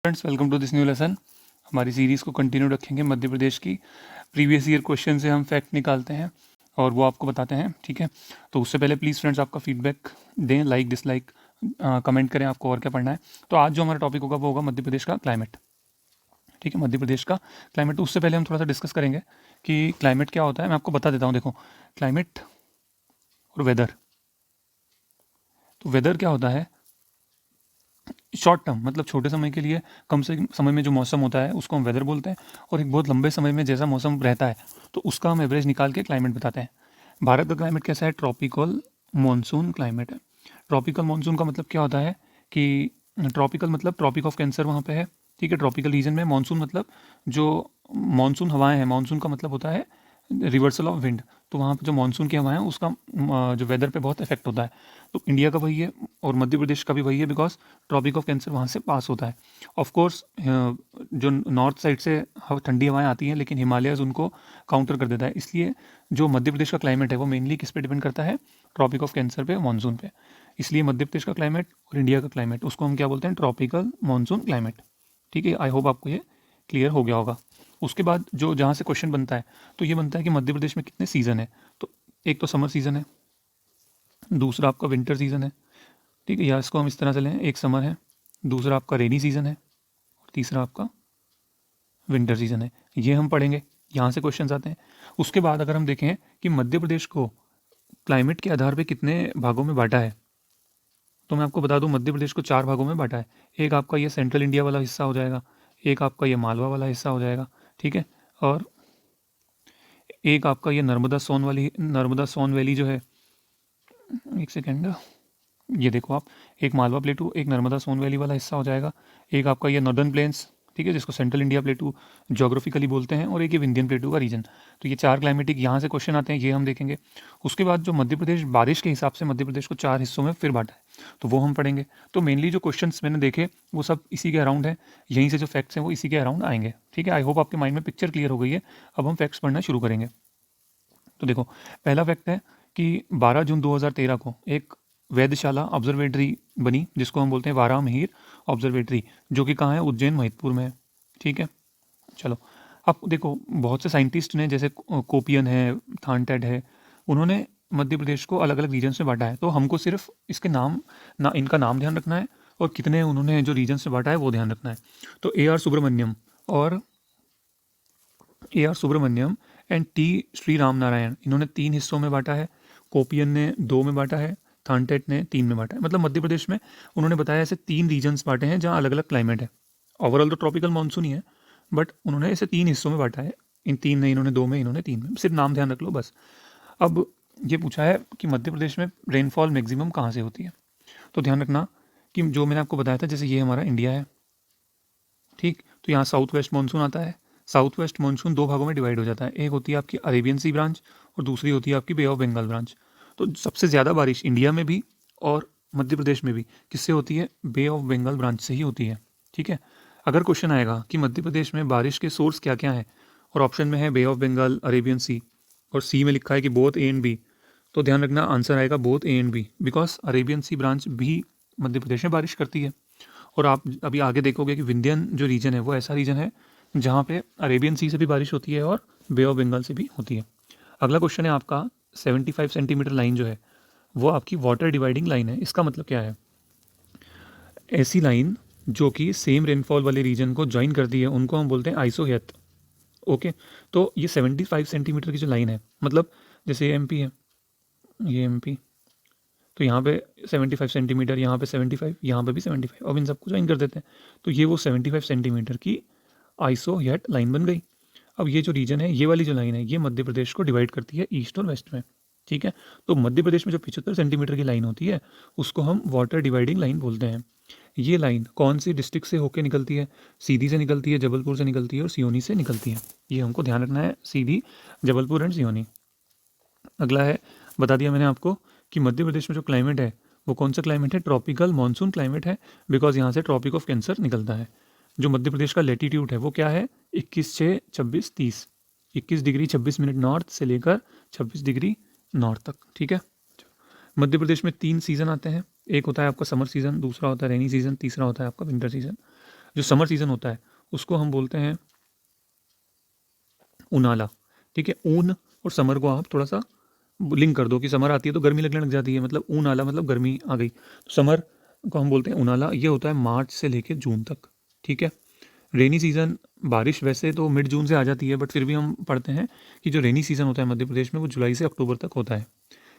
Friends, welcome to this new lesson. हमारी series को continue रखेंगे। मध्य प्रदेश की प्रीवियस ईयर क्वेश्चन से हम फैक्ट निकालते हैं और वो आपको बताते हैं, ठीक है। तो उससे पहले प्लीज़ फ्रेंड्स आपका फीडबैक दें, लाइक डिसलाइक कमेंट करें आपको और क्या पढ़ना है। तो आज जो हमारा टॉपिक होगा वो होगा मध्य प्रदेश का क्लाइमेट, ठीक है। मध्य प्रदेश का क्लाइमेट। तो उससे पहले हम थोड़ा सा डिस्कस करेंगे कि क्लाइमेट क्या होता है। मैं आपको बता देता हूँ। देखो, क्लाइमेट और वेदर। तो वेदर क्या होता है, शॉर्ट टर्म मतलब छोटे समय के लिए, कम से समय में जो मौसम होता है उसको हम वेदर बोलते हैं। और एक बहुत लंबे समय में जैसा मौसम रहता है तो उसका हम एवरेज निकाल के क्लाइमेट बताते हैं। भारत का क्लाइमेट कैसा है? ट्रॉपिकल मॉनसून क्लाइमेट है। ट्रॉपिकल मॉनसून का मतलब क्या होता है कि ट्रॉपिकल मतलब ट्रॉपिक ऑफ कैंसर वहाँ पे है, ठीक है। ट्रॉपिकल रीजन में मॉनसून मतलब जो मॉनसून हवाएं हैं, मॉनसून का मतलब होता है रिवर्सल ऑफ विंड। तो वहाँ पे जो मॉनसून की हवाएं हैं उसका जो वेदर पे बहुत इफेक्ट होता है। तो इंडिया का वही है और मध्य प्रदेश का भी वही है, बिकॉज ट्रॉपिक ऑफ कैंसर वहाँ से पास होता है। ऑफ कोर्स जो नॉर्थ साइड से ठंडी हवाएं आती हैं, लेकिन हिमालयज उनको काउंटर कर देता है। इसलिए जो मध्य प्रदेश का क्लाइमेट है वो मेनली किस पे डिपेंड करता है? ट्रॉपिक ऑफ कैंसर पे, मानसून पे। इसलिए मध्य प्रदेश का क्लाइमेट और इंडिया का क्लाइमेट, उसको हम क्या बोलते हैं? ट्रॉपिकल मानसून क्लाइमेट, ठीक है। आई होप आपको ये क्लियर हो गया होगा। उसके बाद जो जहाँ से क्वेश्चन बनता है, तो ये बनता है कि मध्य प्रदेश में कितने सीज़न है। तो एक तो समर सीज़न है, दूसरा आपका विंटर सीज़न है, ठीक है। या इसको हम इस तरह से लें, एक समर है, दूसरा आपका रेनी सीज़न है और तीसरा आपका विंटर सीज़न है। ये हम पढ़ेंगे, यहाँ से क्वेश्चन आते हैं। उसके बाद अगर हम देखें कि मध्य प्रदेश को क्लाइमेट के आधार पे कितने भागों में बांटा है, तो मैं आपको बता दूं मध्य प्रदेश को 4 भागों में बांटा है। एक आपका ये सेंट्रल इंडिया वाला हिस्सा हो जाएगा, एक आपका ये मालवा वाला हिस्सा हो जाएगा, ठीक है। और एक आपका ये नर्मदा सोन वैली जो है, एक सेकेंड, ये देखो आप, एक मालवा प्लेटू, एक नर्मदा सोन वैली वाला हिस्सा हो जाएगा, एक आपका ये नॉर्दर्न प्लेन्स, ठीक है, जिसको सेंट्रल इंडिया प्लेटू जोग्राफिकली बोलते हैं, और एक ये विंध्यन प्लेटू का रीजन। तो ये 4 क्लाइमेटिक यहाँ से क्वेश्चन आते हैं, ये हम देखेंगे। उसके बाद जो मध्य प्रदेश बारिश के हिसाब से मध्य प्रदेश को 4 हिस्सों में फिर बांटा है, तो वो हम पढ़ेंगे। तो मेनली जो क्वेश्चंस मैंने देखे वो सब इसी के अराउंड है, यहीं से जो फैक्ट्स हैं वो इसी के अराउंड आएंगे, ठीक है। आई होप आपके माइंड में पिक्चर क्लियर हो गई है। अब हम फैक्ट्स पढ़ना शुरू करेंगे। तो देखो, पहला फैक्ट है कि 12 जून 2013 को एक वेधशाला ऑब्जर्वेटरी बनी, जिसको हम बोलते हैं वारामिहिर ऑब्जर्वेटरी, जो कि कहाँ है? उज्जैन महितपुर में है, ठीक है। चलो, अब देखो, बहुत से साइंटिस्ट ने, जैसे कोपियन है, थानटेड है, उन्होंने मध्य प्रदेश को अलग अलग रीजन्स में बांटा है। तो हमको सिर्फ इसके नाम ना, इनका नाम ध्यान रखना है और कितने उन्होंने जो रीजन्स में बांटा है वो ध्यान रखना है। तो और A R Subramaniam and T Shri Ram Narayan, इन्होंने 3 हिस्सों में बांटा है। कोपियन ने 2 में बांटा है, थानटेट ने 3 में बांटा है। मतलब मध्य प्रदेश में उन्होंने बताया ऐसे 3 रीजन्स बांटे हैं जहाँ अलग अलग क्लाइमेट है। ओवरऑल तो ट्रॉपिकल मानसून ही है, बट उन्होंने ऐसे 3 हिस्सों में बांटा है। इन 3 ने, इन्होंने 2 में, इन्होंने 3 में। सिर्फ नाम ध्यान रख लो बस। अब ये पूछा है कि मध्य प्रदेश में रेनफॉल मैक्सिमम कहाँ से होती है। तो ध्यान रखना कि जो मैंने आपको बताया था, जैसे ये हमारा इंडिया है, ठीक। तो यहाँ साउथ वेस्ट मानसून आता है। साउथ वेस्ट मानसून 2 भागों में डिवाइड हो जाता है, एक होती है आपकी अरेबियन सी ब्रांच और दूसरी होती है आपकी बे ऑफ बंगाल ब्रांच। तो सबसे ज़्यादा बारिश इंडिया में भी और मध्य प्रदेश में भी किससे होती है? बे ऑफ बंगाल ब्रांच से ही होती है, ठीक है। अगर क्वेश्चन आएगा कि मध्य प्रदेश में बारिश के सोर्स क्या क्या हैं, और ऑप्शन में है बे ऑफ बंगाल, अरेबियन सी, और सी में लिखा है कि बोथ ए एंड बी, तो ध्यान रखना आंसर आएगा both A and B, because Arabian sea branch भी मध्य प्रदेश में बारिश करती है। और आप अभी आगे देखोगे कि विंध्यन जो रीजन है वो ऐसा रीजन है जहाँ पे अरेबियन सी से भी बारिश होती है और बे ऑफ बंगाल से भी होती है। अगला क्वेश्चन है आपका, 75 सेंटीमीटर लाइन जो है वो आपकी वाटर डिवाइडिंग लाइन है। इसका मतलब क्या है? ऐसी लाइन जो कि सेम रेनफॉल वाले रीजन को ज्वाइन करती है, उनको हम बोलते हैं आइसोहेथ, ओके। तो ये 75 सेंटीमीटर की जो लाइन है, मतलब जैसे ये एमपी है, ये एमपी, तो यहाँ पे 75 सेंटीमीटर, यहाँ पे 75, यहाँ पे भी 75, अब इन सबको ज्वाइन कर देते हैं, तो ये वो 75 सेंटीमीटर की आइसोहेट लाइन बन गई। अब ये जो रीजन है, ये वाली जो लाइन है, ये मध्य प्रदेश को डिवाइड करती है ईस्ट और वेस्ट में, ठीक है। तो मध्य प्रदेश में जो 75 सेंटीमीटर की लाइन होती है उसको हम वाटर डिवाइडिंग लाइन बोलते हैं। ये लाइन कौन सी डिस्ट्रिक्ट से होकर निकलती है? सीधी से निकलती है, जबलपुर से निकलती है और सियोनी से निकलती है। ये हमको ध्यान रखना है, सीधी, जबलपुर एंड सियोनी। अगला है, बता दिया मैंने आपको कि मध्य प्रदेश में जो क्लाइमेट है वो कौन सा क्लाइमेट है? ट्रॉपिकल मानसून क्लाइमेट है, बिकॉज यहाँ से ट्रॉपिक ऑफ कैंसर निकलता है। जो मध्य प्रदेश का लेटीट्यूड है वो क्या है? 21/6/26/30, 21 डिग्री 26 मिनट नॉर्थ से लेकर 26 डिग्री नॉर्थ तक, ठीक है। मध्य प्रदेश में 3 सीज़न आते हैं, एक होता है आपका समर सीज़न, दूसरा होता है रेनी सीज़न, तीसरा होता है आपका विंटर सीज़न। जो समर सीज़न होता है उसको हम बोलते हैं उनाला, ठीक है। ऊन और समर को आप थोड़ा सा लिंक कर दो कि समर आती है तो गर्मी लगने लग जाती है, मतलब ऊन आला मतलब गर्मी आ गई, तो समर को हम बोलते हैं उनाला। ये होता है मार्च से लेकर जून तक, ठीक है। रेनी सीज़न, बारिश वैसे तो मिड जून से आ जाती है, बट फिर भी हम पढ़ते हैं कि जो रेनी सीज़न होता है मध्य प्रदेश में वो जुलाई से अक्टूबर तक होता है।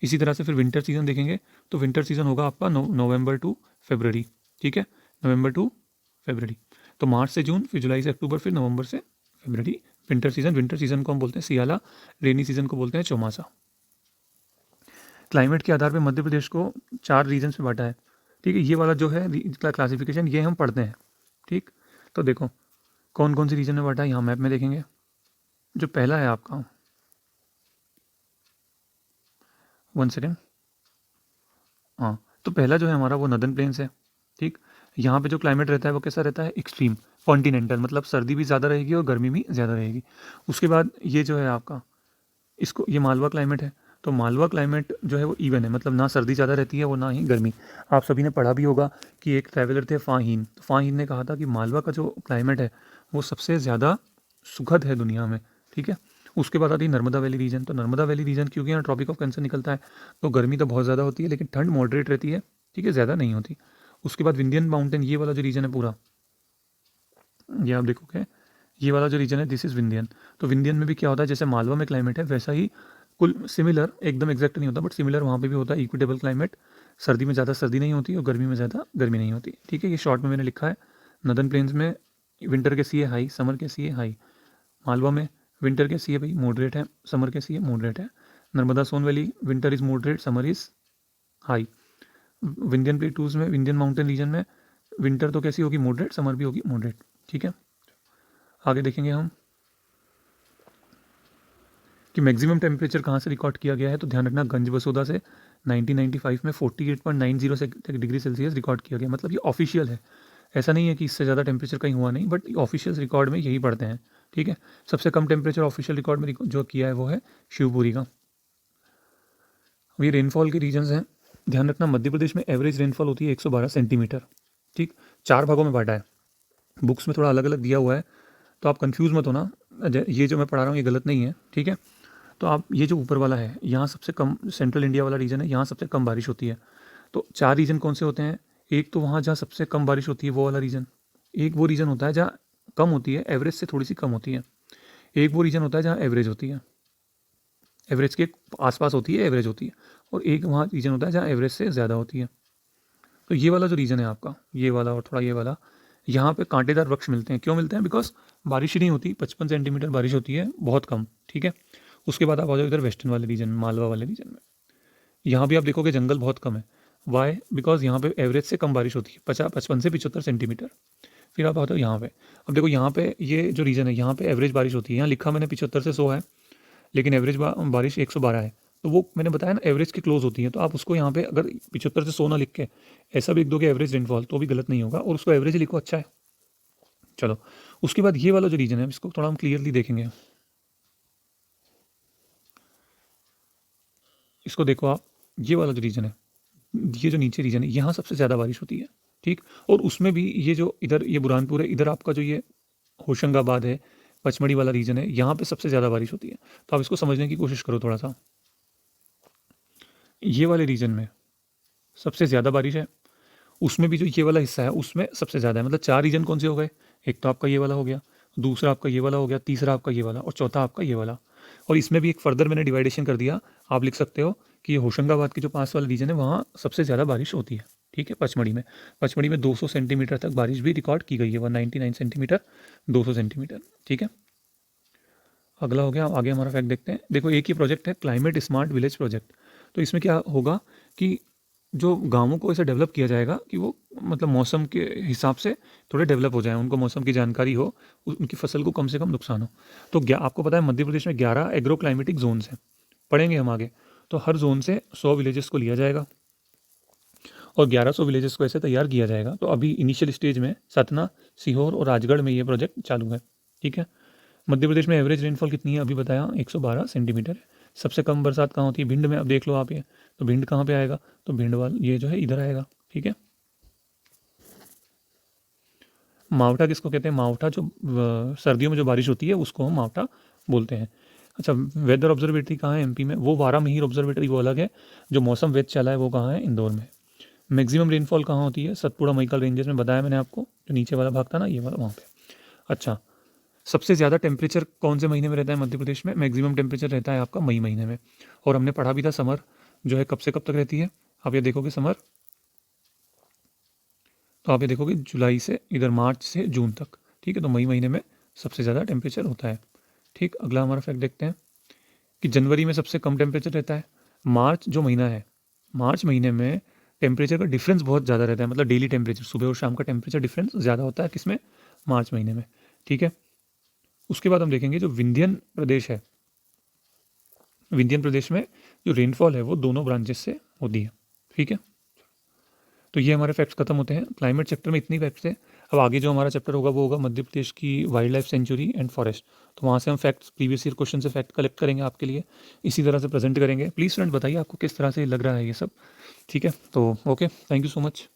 इसी तरह से फिर विंटर सीज़न देखेंगे तो विंटर सीज़न होगा आपका नवंबर टू फरवरी, ठीक है, नवंबर टू फरवरी। तो मार्च से जून, फिर जुलाई से अक्टूबर, फिर नवंबर से फरवरी विंटर सीज़न। विंटर सीज़न को हम बोलते हैं सियाला, रेनी सीज़न को बोलते हैं चौमासा। क्लाइमेट के आधार पर मध्य प्रदेश को 4 रीजन्स में बांटा है, ठीक है। ये वाला जो है क्लासिफिकेशन ये हम पढ़ते हैं, ठीक। तो देखो कौन कौन सी रीजन में बांटा है, यहाँ मैप में देखेंगे। जो पहला है आपका, 1 सेकेंड, हाँ, तो पहला जो है हमारा वो नदर्न प्लेन्स है, ठीक। यहाँ पे जो क्लाइमेट रहता है वो कैसा रहता है, एक्सट्रीम कॉन्टिनेंटल, मतलब सर्दी भी ज़्यादा रहेगी और गर्मी भी ज़्यादा रहेगी। उसके बाद ये जो है आपका, इसको ये मालवा क्लाइमेट है। तो मालवा क्लाइमेट जो है वो इवन है, मतलब ना सर्दी ज़्यादा रहती है वो ना ही गर्मी। आप सभी ने पढ़ा भी होगा कि एक ट्रैवलर थे फ़ाहीन, तो फ़ाहीन ने कहा था कि मालवा का जो क्लाइमेट है वो सबसे ज़्यादा सुखद है दुनिया में, ठीक है। उसके बाद आती है नर्मदा वैली रीजन। तो नर्मदा वैली रीजन क्योंकि यहाँ ट्रॉपिक ऑफ कैंसर निकलता है तो गर्मी तो बहुत ज़्यादा होती है लेकिन ठंड मॉडरेट रहती है, ठीक है, ज़्यादा नहीं होती। उसके बाद विंध्यन माउंटेन, ये वाला जो रीजन है पूरा, ये आप देखोगे, ये वाला जो रीजन है दिस इज़ विंध्यन। तो विंध्यन में भी क्या होता है, जैसे मालवा में क्लाइमेट है वैसा ही कुल सिमिलर, एकदम एग्जैक्ट नहीं होता बट सिमिलर वहाँ पे भी होता है, इक्विटेबल क्लाइमेट। सर्दी में ज़्यादा सर्दी नहीं होती और गर्मी में ज़्यादा गर्मी नहीं होती, ठीक है। ये शॉर्ट में मैंने लिखा है। नदर्न प्लेन्स में विंटर कैसी है, हाई, समर कैसी है, हाई। मालवा में विंटर कैसी है भाई, मॉडरेट है, समर कैसी है, मॉडरेट है। Narmada Son valley winter is moderate, summer is high. Vindhyan plateaus में, विंध्यन माउंटेन रीजन में विंटर तो कैसी होगी, मॉडरेट, समर भी होगी मॉडरेट, ठीक है। आगे देखेंगे हम कि मैक्सिमम टेम्परेचर कहाँ से रिकॉर्ड किया गया है। तो ध्यान रखना गंज बसोदा से 1995 में 48.90 से डिग्री सेल्सियस रिकॉर्ड किया गया, मतलब ये ऑफिशियल है, ऐसा नहीं है कि इससे ज़्यादा टेम्परेचर कहीं हुआ नहीं, बट ऑफिशियल रिकॉर्ड में यही पढ़ते हैं, ठीक है। सबसे कम टेम्परेचर ऑफिशियल रिकॉर्ड में जो किया है वो है शिवपुरी का। ये रेनफॉल के रीजन्स हैं। ध्यान रखना मध्य प्रदेश में एवरेज रेनफॉल होती है 112 सेंटीमीटर, ठीक। 4 भागों में बांटा है, बुक्स में थोड़ा अलग अलग दिया हुआ है तो आप कंफ्यूज मत होना, ये जो मैं पढ़ा रहा हूँ ये गलत नहीं है, ठीक है। तो आप ये जो ऊपर वाला है यहाँ सबसे कम, सेंट्रल इंडिया वाला रीजन है, यहाँ सबसे कम बारिश होती है। तो 4 रीजन कौन से होते हैं, एक तो वहाँ जहाँ सबसे कम बारिश होती है वो वाला रीजन, एक वो रीजन होता है जहाँ कम होती है, एवरेज से थोड़ी सी कम होती है, एक वो रीजन होता है जहाँ एवरेज होती है, एवरेज के आसपास होती है, एवरेज होती है, और एक वहाँ रीजन होता है जहाँ एवरेज से ज़्यादा होती है। तो ये वाला जो रीजन है आपका, ये वाला और थोड़ा ये वाला, यहाँ पे कांटेदार वृक्ष मिलते हैं। क्यों मिलते हैं, बिकॉज बारिश ही नहीं होती, 55 सेंटीमीटर बारिश होती है, बहुत कम, ठीक है। उसके बाद आप आ जाओ इधर वेस्टर्न वाले रीजन में, मालवा वाले रीजन में, यहाँ भी आप देखोगे जंगल बहुत कम है। वाई, बिकॉज यहाँ पे एवरेज से कम बारिश होती है, 55 से 75 सेंटीमीटर। फिर आप आते हो यहाँ पे, अब देखो यहाँ पे ये जो रीजन है यहाँ पे एवरेज बारिश होती है, यहाँ लिखा मैंने 75 से 100 है लेकिन एवरेज बारिश 112 है। तो वो मैंने बताया ना एवरेज की क्लोज होती है, तो आप उसको यहाँ पे अगर 75 से 100 ना लिख के ऐसा भी लिख दोगे एवरेज रेनफॉल तो भी गलत नहीं होगा, और उसको एवरेज लिखो, अच्छा है। चलो उसके बाद ये वाला जो रीजन है इसको थोड़ा हम क्लियरली देखेंगे। इसको देखो आप, ये वाला जो रीजन है, ये जो नीचे रीजन है यहाँ सबसे ज़्यादा बारिश होती है, ठीक। और उसमें भी ये जो इधर ये बुरहानपुर है, इधर आपका जो ये होशंगाबाद है, पचमढ़ी वाला रीजन है, यहाँ पे सबसे ज़्यादा बारिश होती है। तो आप इसको समझने की कोशिश करो थोड़ा सा। ये वाले रीजन में सबसे ज़्यादा बारिश है, उसमें भी जो ये वाला हिस्सा है उसमें सबसे ज़्यादा है। मतलब 4 रीजन कौन से हो गए, एक तो आपका ये वाला हो गया, दूसरा आपका ये वाला हो गया, तीसरा आपका ये वाला, और चौथा आपका ये वाला। और इसमें भी एक फर्दर मैंने डिवाइडेशन कर दिया, आप लिख सकते हो कि ये होशंगाबाद के जो पास वाला रीजन है वहाँ सबसे ज़्यादा बारिश होती है, ठीक है। पचमढ़ी में 200 सेंटीमीटर तक बारिश भी रिकॉर्ड की गई है, 199 सेंटीमीटर, 200 सेंटीमीटर, ठीक है। अगला हो गया, आगे हमारा फैक्ट देखते हैं। देखो एक ही प्रोजेक्ट है, क्लाइमेट स्मार्ट विलेज प्रोजेक्ट। तो इसमें क्या होगा कि जो गाँवों को ऐसे डेवलप किया जाएगा कि वो मतलब मौसम के हिसाब से थोड़े डेवलप हो जाएँ, उनको मौसम की जानकारी हो, उनकी फसल को कम से कम नुकसान हो। तो आपको पता है मध्य प्रदेश में 11 एग्रो क्लाइमेटिक जोन्स हैं, पढ़ेंगे हम आगे। तो हर जोन से 100 विलेजेस को लिया जाएगा और 1100 विलेजेस को ऐसे तैयार किया जाएगा। तो अभी इनिशियल स्टेज में सतना, सीहोर और राजगढ़ में ये प्रोजेक्ट चालू है, ठीक है। मध्य प्रदेश में एवरेज रेनफॉल कितनी है, अभी बताया 112 सेंटीमीटर है। सबसे कम बरसात कहाँ होती है, भिंड में। अब देख लो आप ये, तो भिंड कहाँ पे आएगा, तो भिंड वाल ये जो है इधर आएगा, ठीक है। मावठा किसको कहते हैं? मावठा जो सर्दियों में जो बारिश होती है उसको हम मावठा बोलते हैं। अच्छा, वेदर ऑब्जर्वेटरी कहाँ है एमपी में? वो बारामीर ऑब्जर्वेटरी वो अलग है। जो मौसम वेद चला है वो कहाँ है? इंदौर में। मैक्सिमम रेनफॉल कहाँ होती है? सतपुड़ा मैकल रेंजेस में, बताया मैंने आपको, जो नीचे वाला भाग था ना, ये वाला, वहाँ पे। अच्छा, सबसे ज़्यादा टेम्परेचर कौन से महीने में रहता है मध्य प्रदेश में? मैक्सिमम टेम्परेचर रहता है आपका मई महीने में। और हमने पढ़ा भी था समर जो है कब से कब तक रहती है। आप ये देखोगे समर, तो आप ये देखोगे जुलाई से इधर मार्च से जून तक, ठीक है। तो मई महीने में सबसे ज़्यादा टेम्परेचर होता है, ठीक। अगला हमारा फैक्ट देखते हैं कि जनवरी में सबसे कम टेम्परेचर रहता है। मार्च जो महीना है, मार्च महीने में टेम्परेचर का डिफरेंस बहुत ज़्यादा रहता है, मतलब डेली टेम्परेचर सुबह और शाम का टेम्परेचर डिफरेंस ज़्यादा होता है किसमें? मार्च महीने में, ठीक है। उसके बाद हम देखेंगे जो विंध्यन प्रदेश है, विंध्यन प्रदेश में जो रेनफॉल है वो दोनों ब्रांचेस से होती है, ठीक है। तो ये हमारे फैक्ट्स खत्म होते हैं क्लाइमेट चैप्टर में, इतनी फैक्ट्स है। अब आगे जो हमारा चैप्टर होगा वो होगा मध्य प्रदेश की wild life sanctuary and forest. तो वहाँ से हम फैक्ट्स, प्रीवियस ईयर क्वेश्चन से फैक्ट कलेक्ट करेंगे आपके लिए, इसी तरह से प्रेजेंट करेंगे। प्लीज़ फ्रेंड बताइए आपको किस तरह से लग रहा है ये सब, ठीक है। तो okay, thank you so much.